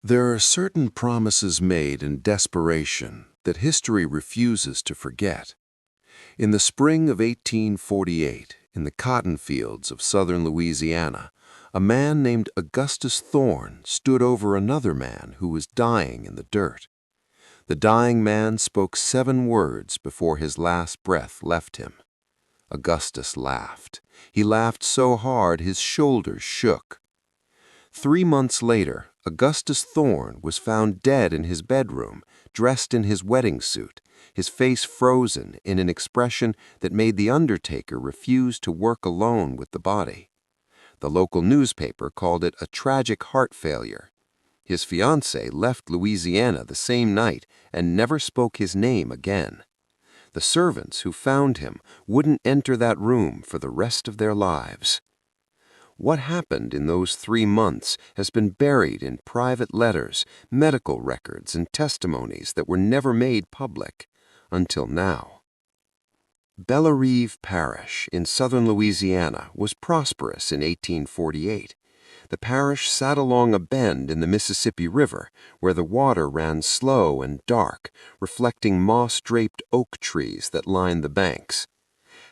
There are certain promises made in desperation that history refuses to forget. In the spring of 1848, in the cotton fields of southern Louisiana, a man named Augustus Thorne stood over another man who was dying in the dirt. The dying man spoke 7 words before his last breath left him. Augustus laughed. He laughed so hard his shoulders shook. 3 months later, Augustus Thorne was found dead in his bedroom, dressed in his wedding suit, his face frozen in an expression that made the undertaker refuse to work alone with the body. The local newspaper called it a tragic heart failure. His fiancée left Louisiana the same night and never spoke his name again. The servants who found him wouldn't enter that room for the rest of their lives. What happened in those 3 months has been buried in private letters, medical records, and testimonies that were never made public, until now. Bellerive Parish in southern Louisiana was prosperous in 1848. The parish sat along a bend in the Mississippi River, where the water ran slow and dark, reflecting moss-draped oak trees that lined the banks.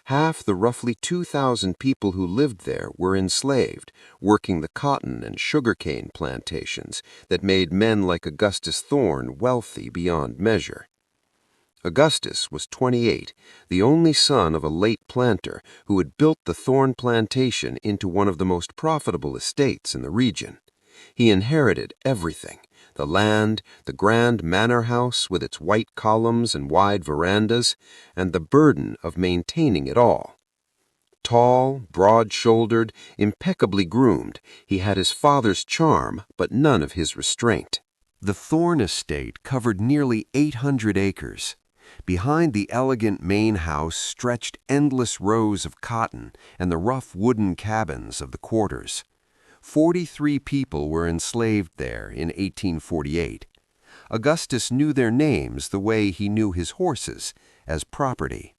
Half the roughly 2,000 people who lived there were enslaved, working the cotton and sugarcane plantations that made men like Augustus Thorne wealthy beyond measure. Augustus was 28, the only son of a late planter who had built the Thorne plantation into one of the most profitable estates in the region. He inherited everything: the land, the grand manor house with its white columns and wide verandas, and the burden of maintaining it all. Tall, broad-shouldered, impeccably groomed, he had his father's charm but none of his restraint. The Thorne estate covered nearly 800 acres. Behind the elegant main house stretched endless rows of cotton and the rough wooden cabins of the quarters. 43 people were enslaved there in 1848. Augustus knew their names the way he knew his horses, as property.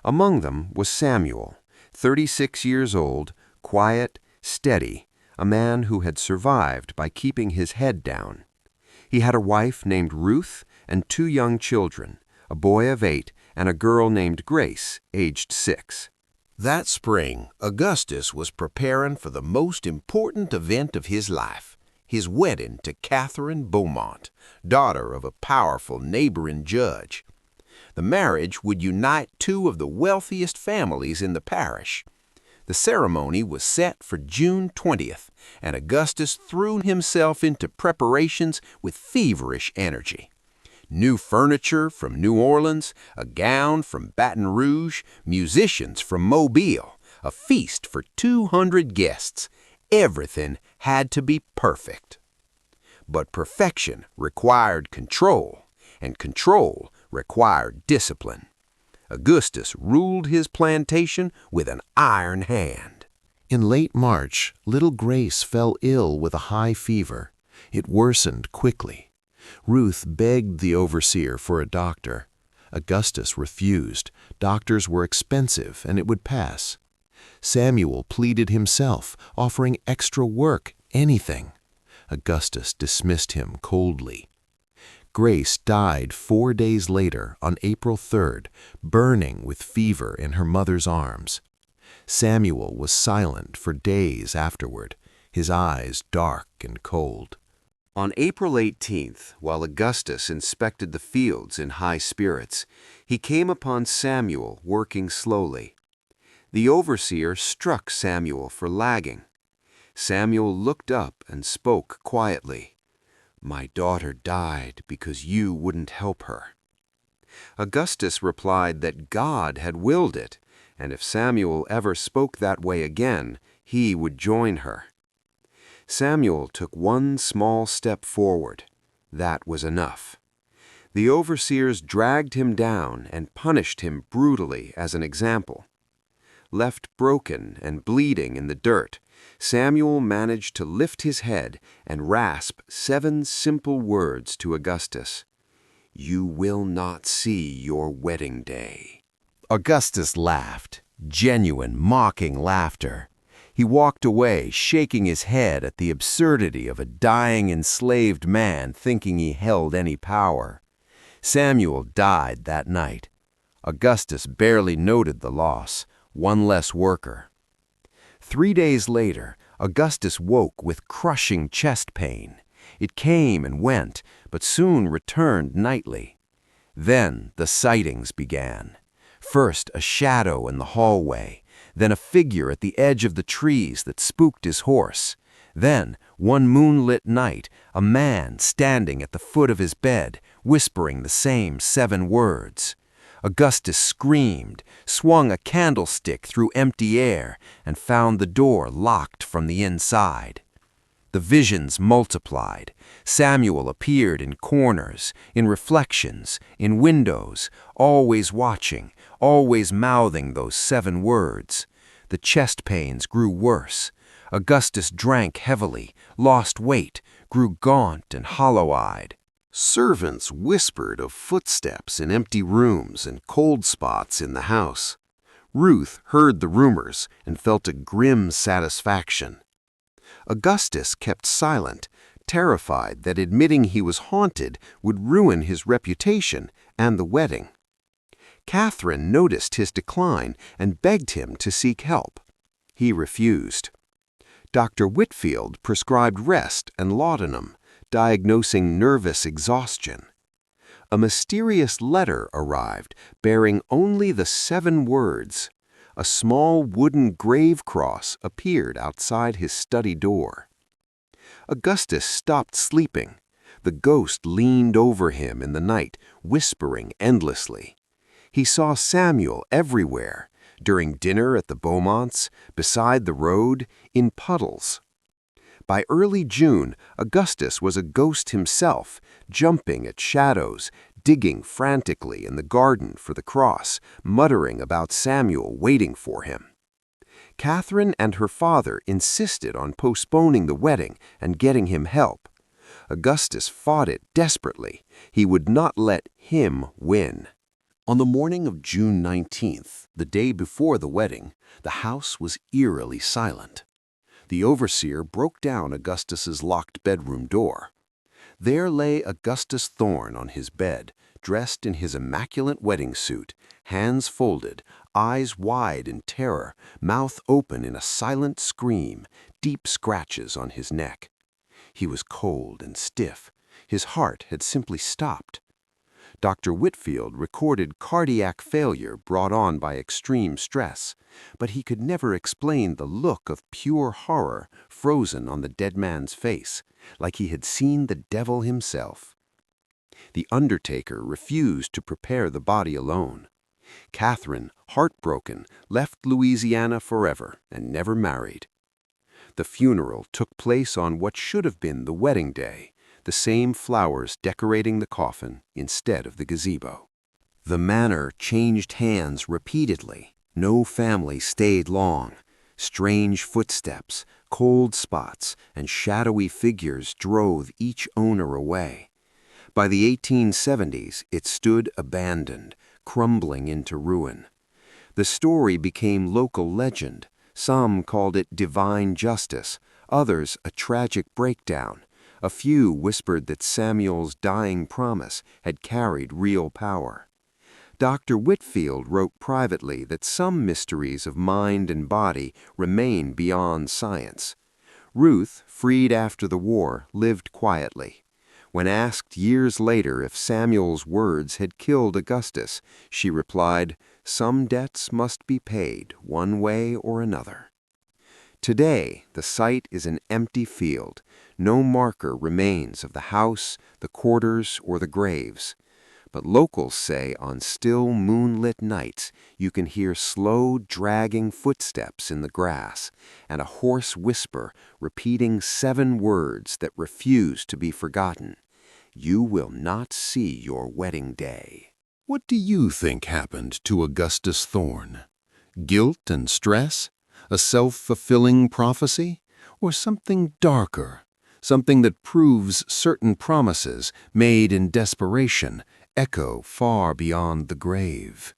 Among them was Samuel, 36 years old, quiet, steady, a man who had survived by keeping his head down. He had a wife named Ruth and 2 young children, a boy of 8 and a girl named Grace, aged 6. That spring, Augustus was preparing for the most important event of his life, his wedding to Catherine Beaumont, daughter of a powerful neighboring judge. The marriage would unite 2 of the wealthiest families in the parish. The ceremony was set for June 20th, and Augustus threw himself into preparations with feverish energy. New furniture from New Orleans, a gown from Baton Rouge, musicians from Mobile, a feast for 200 guests. Everything had to be perfect. But perfection required control, and control required discipline. Augustus ruled his plantation with an iron hand. In late March, little Grace fell ill with a high fever. It worsened quickly. Ruth begged the overseer for a doctor. Augustus refused. Doctors were expensive, and it would pass. Samuel pleaded himself, offering extra work, anything. Augustus dismissed him coldly. Grace died 4 days later, on April 3rd, burning with fever in her mother's arms. Samuel was silent for days afterward, his eyes dark and cold. On April 18th, while Augustus inspected the fields in high spirits, he came upon Samuel working slowly. The overseer struck Samuel for lagging. Samuel looked up and spoke quietly. "My daughter died because you wouldn't help her." Augustus replied that God had willed it, and if Samuel ever spoke that way again, he would join her. Samuel took 1 small step forward. That was enough. The overseers dragged him down and punished him brutally as an example. Left broken and bleeding in the dirt, Samuel managed to lift his head and rasp 7 simple words to Augustus. "You will not see your wedding day." Augustus laughed, genuine, mocking laughter. He walked away, shaking his head at the absurdity of a dying enslaved man thinking he held any power. Samuel died that night. Augustus barely noted the loss, one less worker. 3 days later, Augustus woke with crushing chest pain. It came and went, but soon returned nightly. Then the sightings began. First a shadow in the hallway, then a figure at the edge of the trees that spooked his horse. Then, one moonlit night, a man standing at the foot of his bed, whispering the same 7 words. Augustus screamed, swung a candlestick through empty air, and found the door locked from the inside. The visions multiplied. Samuel appeared in corners, in reflections, in windows, always watching, always mouthing those 7 words. The chest pains grew worse. Augustus drank heavily, lost weight, grew gaunt and hollow-eyed. Servants whispered of footsteps in empty rooms and cold spots in the house. Ruth heard the rumors and felt a grim satisfaction. Augustus kept silent, terrified that admitting he was haunted would ruin his reputation and the wedding. Catherine noticed his decline and begged him to seek help. He refused. Dr. Whitfield prescribed rest and laudanum, diagnosing nervous exhaustion. A mysterious letter arrived bearing only the 7 words. A small wooden grave cross appeared outside his study door. Augustus stopped sleeping. The ghost leaned over him in the night, whispering endlessly. He saw Samuel everywhere, during dinner at the Beaumonts, beside the road, in puddles. By early June, Augustus was a ghost himself, jumping at shadows, digging frantically in the garden for the cross, muttering about Samuel waiting for him. Catherine and her father insisted on postponing the wedding and getting him help. Augustus fought it desperately. He would not let him win. On the morning of June 19th, the day before the wedding, the house was eerily silent. The overseer broke down Augustus's locked bedroom door. There lay Augustus Thorne on his bed, dressed in his immaculate wedding suit, hands folded, eyes wide in terror, mouth open in a silent scream, deep scratches on his neck. He was cold and stiff. His heart had simply stopped. Dr. Whitfield recorded cardiac failure brought on by extreme stress, but he could never explain the look of pure horror frozen on the dead man's face, like he had seen the devil himself. The undertaker refused to prepare the body alone. Catherine, heartbroken, left Louisiana forever and never married. The funeral took place on what should have been the wedding day, the same flowers decorating the coffin instead of the gazebo. The manor changed hands repeatedly. No family stayed long. Strange footsteps, cold spots, and shadowy figures drove each owner away. By the 1870s, it stood abandoned, crumbling into ruin. The story became local legend. Some called it divine justice, others a tragic breakdown. A few whispered that Samuel's dying promise had carried real power. Dr. Whitfield wrote privately that some mysteries of mind and body remain beyond science. Ruth, freed after the war, lived quietly. When asked years later if Samuel's words had killed Augustus, she replied, "Some debts must be paid, one way or another." Today, the site is an empty field. No marker remains of the house, the quarters, or the graves. But locals say on still moonlit nights you can hear slow, dragging footsteps in the grass and a hoarse whisper repeating 7 words that refuse to be forgotten. You will not see your wedding day. What do you think happened to Augustus Thorne? Guilt and stress? A self-fulfilling prophecy? Or something darker? Something that proves certain promises made in desperation echo far beyond the grave?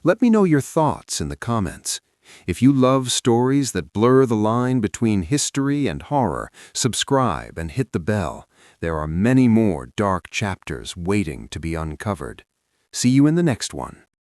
Let me know your thoughts in the comments. If you love stories that blur the line between history and horror, subscribe and hit the bell. There are many more dark chapters waiting to be uncovered. See you in the next one.